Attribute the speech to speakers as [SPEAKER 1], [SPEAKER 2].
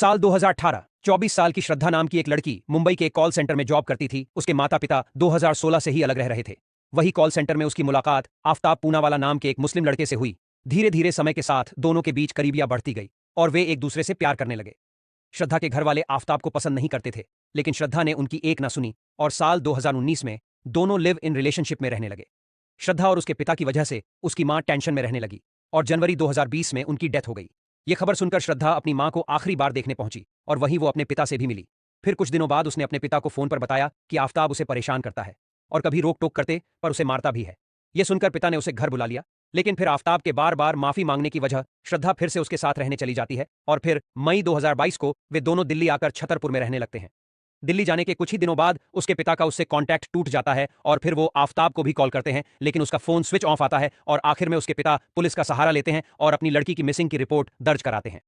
[SPEAKER 1] साल 2018। 24 साल की श्रद्धा नाम की एक लड़की मुंबई के एक कॉल सेंटर में जॉब करती थी। उसके माता पिता 2016 से ही अलग रह रहे थे। वही कॉल सेंटर में उसकी मुलाकात आफताब पूनावाला नाम के एक मुस्लिम लड़के से हुई। धीरे धीरे समय के साथ दोनों के बीच करीबियां बढ़ती गई और वे एक दूसरे से प्यार करने लगे। श्रद्धा के घर वाले आफताब को पसंद नहीं करते थे, लेकिन श्रद्धा ने उनकी एक ना सुनी और साल 2019 में दोनों लिव इन रिलेशनशिप में रहने लगे। श्रद्धा और उसके पिता की वजह से उसकी मां टेंशन में रहने लगी और जनवरी 2020 में उनकी डेथ हो गई। यह खबर सुनकर श्रद्धा अपनी मां को आखिरी बार देखने पहुंची और वहीं वो अपने पिता से भी मिली। फिर कुछ दिनों बाद उसने अपने पिता को फोन पर बताया कि आफताब उसे परेशान करता है और कभी रोक टोक करते पर उसे मारता भी है। यह सुनकर पिता ने उसे घर बुला लिया, लेकिन फिर आफताब के बार बार माफी मांगने की वजह श्रद्धा फिर से उसके साथ रहने चली जाती है और फिर मई 2022 को वे दोनों दिल्ली आकर छतरपुर में रहने लगते हैं। दिल्ली जाने के कुछ ही दिनों बाद उसके पिता का उससे कांटेक्ट टूट जाता है और फिर वो आफताब को भी कॉल करते हैं, लेकिन उसका फोन स्विच ऑफ आता है और आखिर में उसके पिता पुलिस का सहारा लेते हैं और अपनी लड़की की मिसिंग की रिपोर्ट दर्ज कराते हैं।